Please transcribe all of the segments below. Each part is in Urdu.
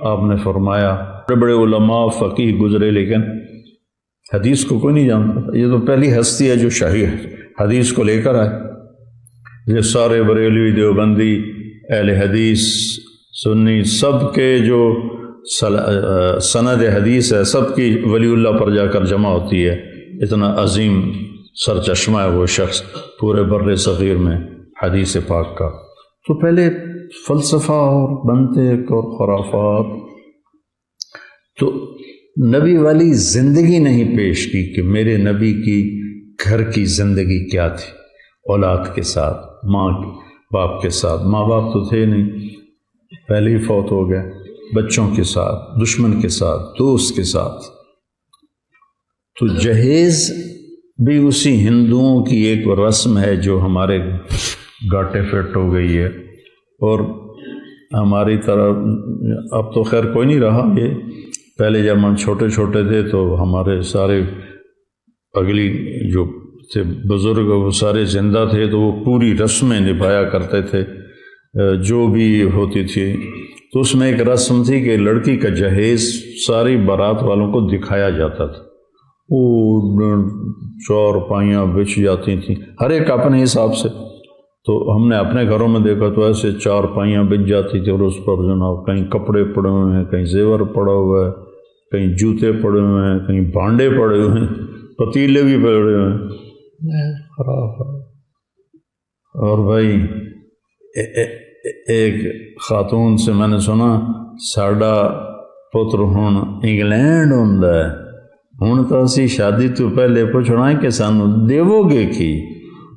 آپ نے فرمایا بڑے بڑے علماء فقیہ گزرے لیکن حدیث کو کوئی نہیں جانتا. یہ تو پہلی ہستی ہے جو شاہی حدیث کو لے کر آئے. یہ سارے بریلوی دیوبندی اہل حدیث سنی سب کے جو سند حدیث ہے سب کی ولی اللہ پر جا کر جمع ہوتی ہے. اتنا عظیم سرچشمہ ہے وہ شخص پورے بر صغیر میں حدیث پاک کا. تو پہلے فلسفہ اور منطق اور خرافات، تو نبی والی زندگی نہیں پیش کی کہ میرے نبی کی گھر کی زندگی کیا تھی، اولاد کے ساتھ، ماں باپ کے ساتھ. ماں باپ تو تھے نہیں، پہلے ہی فوت ہو گئے. بچوں کے ساتھ، دشمن کے ساتھ، دوست کے ساتھ. تو جہیز بھی اسی ہندوؤں کی ایک رسم ہے جو ہمارے گاٹے فٹ ہو گئی ہے. اور ہماری طرح اب تو خیر کوئی نہیں رہا. یہ پہلے جب ہم چھوٹے چھوٹے تھے تو ہمارے سارے اگلی جو تھے بزرگ وہ سارے زندہ تھے تو وہ پوری رسمیں نبھایا کرتے تھے جو بھی ہوتی تھی. تو اس میں ایک رسم تھی کہ لڑکی کا جہیز ساری بارات والوں کو دکھایا جاتا تھا. وہ چار پائیاں بچھ جاتی تھیں ہر ایک اپنے حساب سے. تو ہم نے اپنے گھروں میں دیکھا تو ایسے چار پائیاں بچ جاتی تھی اور اس پر جناب کہیں کپڑے پڑے ہوئے ہیں، کہیں زیور پڑا ہوا ہے، کہیں جوتے پڑے ہوئے ہیں، کہیں بھانڈے پڑے ہوئے ہیں، پتیلے بھی پڑے ہوئے ہیں. خراب. اور بھائی ایک خاتون سے میں نے سنا ساڈا پتر ہن انگلینڈ ہوندا ہے، ہن تو اسی شادی تو پہلے پوچھنا ہے کہ سانو دیو گے کی.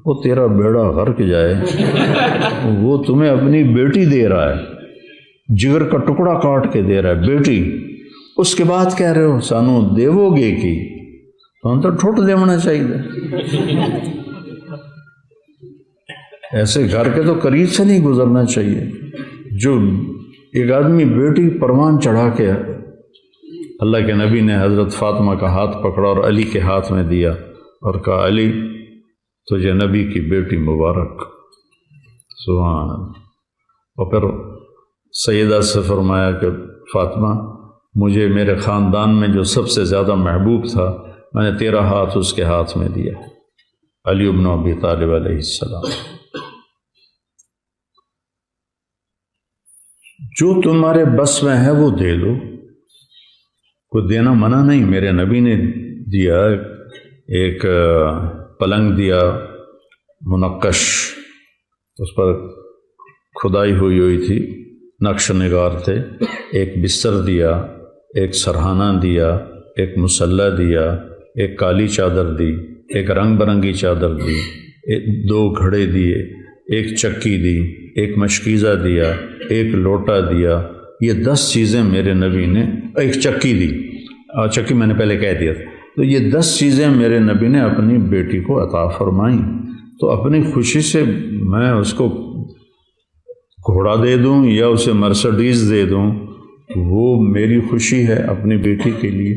وہ تیرا بیڑا غرق جائے، وہ تمہیں اپنی بیٹی دے رہا ہے، جگر کا ٹکڑا کاٹ کے دے رہا ہے بیٹی، اس کے بعد کہہ رہے ہو سانو دیو گے کی. تو ہم تو ٹھٹ دیونا چاہیے. ایسے گھر کے تو قریب سے نہیں گزرنا چاہیے. جو ایک آدمی بیٹی پروان چڑھا کے اللہ کے نبی نے حضرت فاطمہ کا ہاتھ پکڑا اور علی کے ہاتھ میں دیا اور کہا علی تجھے نبی کی بیٹی مبارک. سبحان اللہ. اور پھر سیدہ سے فرمایا کہ فاطمہ مجھے میرے خاندان میں جو سب سے زیادہ محبوب تھا میں نے تیرا ہاتھ اس کے ہاتھ میں دیا، علی بن ابی طالب علیہ السلام. جو تمہارے بس میں ہے وہ دے دو، کوئی دینا منع نہیں. میرے نبی نے دیا، ایک پلنگ دیا منقش، اس پر کھدائی ہوئی تھی، نقش نگار تھے. ایک بستر دیا، ایک سرہانہ دیا، ایک مسلح دیا، ایک کالی چادر دی، ایک رنگ برنگی چادر دی، دو گھڑے دیے، ایک چکی دی، ایک مشکیزہ دیا، ایک لوٹا دیا. یہ 10 چیزیں میرے نبی نے، ایک چکی دی، چکی میں نے پہلے کہہ دیا تھا. تو یہ 10 چیزیں میرے نبی نے اپنی بیٹی کو عطا فرمائیں. تو اپنی خوشی سے میں اس کو گھوڑا دے دوں یا اسے مرسڈیز دے دوں، وہ میری خوشی ہے اپنی بیٹی کے لیے.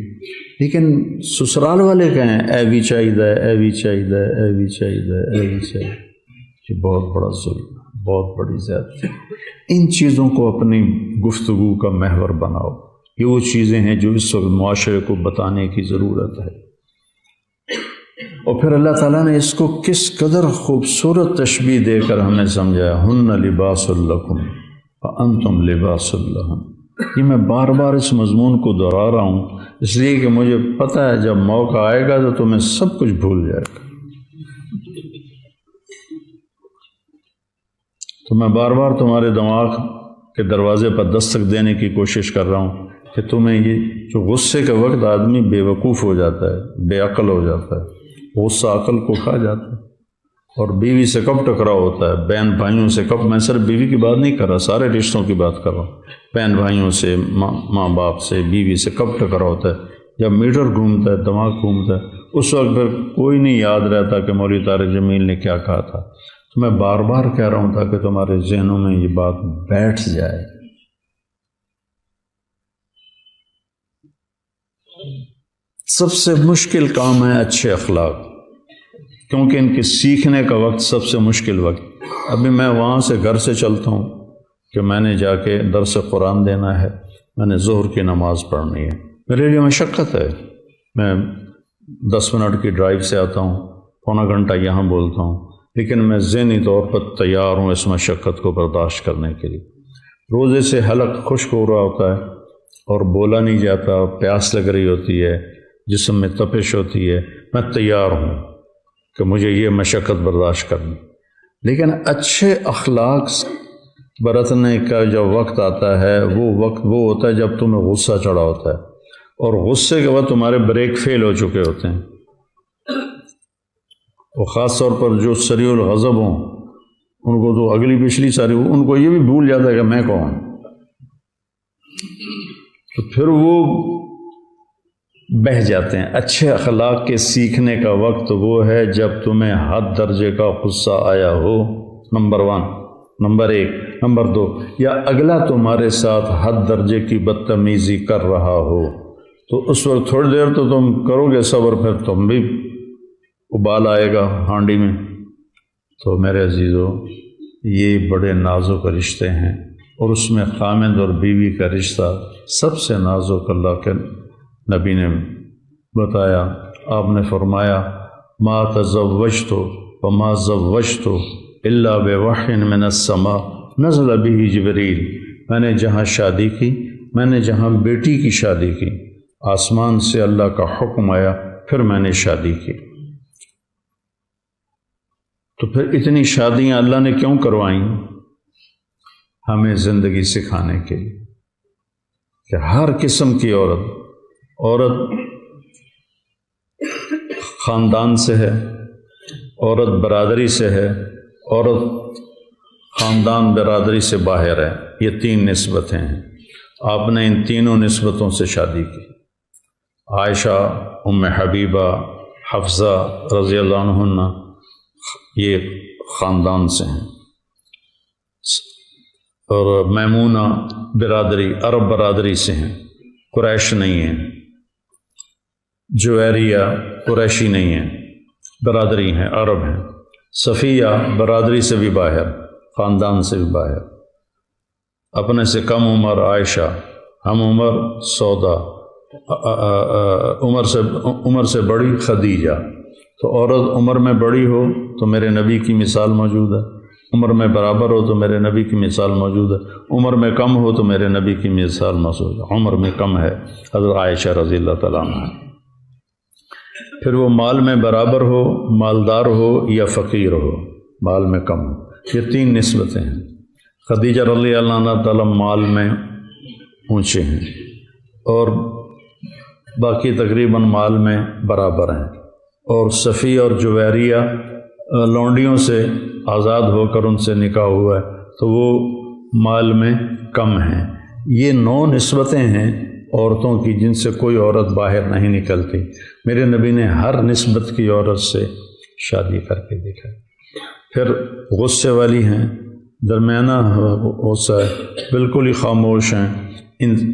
لیکن سسرال والے کہیں اے بھی چاہیے، اے بھی چاہیے، اے بھی چاہیے، اے بھی چاہیے. یہ بہت بڑا ظلم، بہت بڑی زیادتی. ان چیزوں کو اپنی گفتگو کا محور بناؤ. یہ وہ چیزیں ہیں جو اس وقت معاشرے کو بتانے کی ضرورت ہے. اور پھر اللہ تعالیٰ نے اس کو کس قدر خوبصورت تشبیہ دے کر ہمیں سمجھایا. ہن لباس لکم وانتم لباس لہن. یہ میں بار بار اس مضمون کو دہرا رہا ہوں اس لیے کہ مجھے پتہ ہے جب موقع آئے گا تو تمہیں سب کچھ بھول جائے گا. تو میں بار بار تمہارے دماغ کے دروازے پر دستک دینے کی کوشش کر رہا ہوں کہ تمہیں یہ جو غصے کے وقت آدمی بے وقوف ہو جاتا ہے، بے عقل ہو جاتا ہے، غصہ عقل کو کھا جاتا ہے. اور بیوی سے کب ٹکراؤ ہوتا ہے، بہن بھائیوں سے کب، میں صرف بیوی کی بات نہیں کر رہا، سارے رشتوں کی بات کر رہا ہوں. بہن بھائیوں سے، ماں باپ سے، بیوی سے کب ٹکراؤ ہوتا ہے جب میٹر گھومتا ہے، دماغ گھومتا ہے. اس وقت پھر کوئی نہیں یاد رہتا کہ مولوی طارق جمیل نے کیا کہا تھا. تو میں بار بار کہہ رہا ہوں تاکہ تمہارے ذہنوں میں یہ بات بیٹھ جائے. سب سے مشکل کام ہے اچھے اخلاق، کیونکہ ان کے سیکھنے کا وقت سب سے مشکل وقت. ابھی میں وہاں سے گھر سے چلتا ہوں کہ میں نے جا کے درس قرآن دینا ہے، میں نے ظہر کی نماز پڑھنی ہے، میرے لیے مشقت ہے، میں 10 منٹ کی ڈرائیو سے آتا ہوں، پونا گھنٹہ یہاں بولتا ہوں، لیکن میں ذہنی طور پر تیار ہوں اس مشقت کو برداشت کرنے کے لیے۔ روزے سے حلق خشک ہو رہا ہوتا ہے اور بولا نہیں جاتا، پیاس لگ رہی ہوتی ہے، جسم میں تپش ہوتی ہے، میں تیار ہوں کہ مجھے یہ مشقت برداشت کرنی، لیکن اچھے اخلاق برتنے کا جو وقت آتا ہے وہ وقت وہ ہوتا ہے جب تمہیں غصہ چڑھا ہوتا ہے، اور غصے کے بعد تمہارے بریک فیل ہو چکے ہوتے ہیں، اور خاص طور پر جو سریع الغضب ہوں ان کو تو اگلی پچھلی ساری ان کو یہ بھی بھول جاتا ہے کہ میں کون، تو پھر وہ بہہ جاتے ہیں۔ اچھے اخلاق کے سیکھنے کا وقت وہ ہے جب تمہیں حد درجے کا غصہ آیا ہو، نمبر 1، نمبر 1، نمبر 2، یا اگلا تمہارے ساتھ حد درجے کی بدتمیزی کر رہا ہو، تو اس وقت تھوڑی دیر تو تم کرو گے صبر، پھر تم بھی ابال آئے گا ہانڈی میں۔ تو میرے عزیزو، یہ بڑے نازک رشتے ہیں، اور اس میں خامند اور بیوی کا رشتہ سب سے نازک اللہ کے نبی نے بتایا۔ آپ نے فرمایا ما تزوجت وما زوجت الا بوحی من السماء نزل به جبریل، میں نے جہاں شادی کی، میں نے جہاں بیٹی کی شادی کی، آسمان سے اللہ کا حکم آیا، پھر میں نے شادی کی۔ تو پھر اتنی شادیاں اللہ نے کیوں کروائیں؟ ہمیں زندگی سکھانے کے لیے کہ ہر قسم کی عورت خاندان سے ہے، عورت برادری سے ہے، عورت خاندان برادری سے باہر ہے، یہ 3 نسبتیں ہیں۔ آپ نے ان تینوں نسبتوں سے شادی کی۔ عائشہ، ام حبیبہ، حفصہ رضی اللہ عنہ یہ خاندان سے ہیں، اور میمونہ برادری عرب برادری سے ہیں، قریش نہیں ہیں، جویریہ قریشی نہیں ہیں، برادری ہیں، عرب ہیں، صفیہ برادری سے بھی باہر، خاندان سے بھی باہر، اپنے سے کم عمر عائشہ، ہم عمر سودا، عمر سے بڑی خدیجہ۔ تو عورت عمر میں بڑی ہو تو میرے نبی کی مثال موجود ہے، عمر میں برابر ہو تو میرے نبی کی مثال موجود ہے، عمر میں کم ہو تو میرے نبی کی مثال موجود ہے۔ عمر میں کم ہے حضرت عائشہ رضی اللہ تعالیٰ عنہ۔ پھر وہ مال میں برابر ہو، مالدار ہو یا فقیر ہو، مال میں کم ہو، یہ 3 نسبتیں ہیں۔ خدیجہ رضی اللہ عنہ تعالیٰ مال میں اونچے ہیں، اور باقی تقریباً مال میں برابر ہیں، اور صفیہ اور جویریہ لونڈیوں سے آزاد ہو کر ان سے نکاح ہوا ہے تو وہ مال میں کم ہیں۔ یہ 9 نسبتیں ہیں عورتوں کی جن سے کوئی عورت باہر نہیں نکلتی۔ میرے نبی نے ہر نسبت کی عورت سے شادی کر کے دیکھا۔ پھر غصے والی ہیں، درمیانہ غصہ ہے، بالکل ہی خاموش ہیں،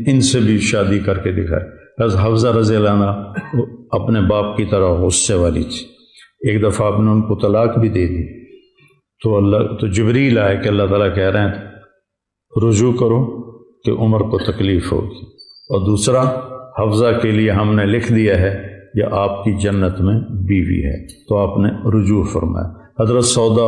ان سے بھی شادی کر کے دکھائے۔ حفصہ رضی اللہ عنہ اپنے باپ کی طرح غصے والی تھی، ایک دفعہ آپ نے ان کو طلاق بھی دے دی، تو جبریل آئے کہ اللہ تعالیٰ کہہ رہے ہیں رجوع کرو کہ عمر کو تکلیف ہوگی، اور دوسرا حفصہ کے لیے ہم نے لکھ دیا ہے یہ آپ کی جنت میں بیوی ہے، تو آپ نے رجوع فرمایا۔ حضرت سودا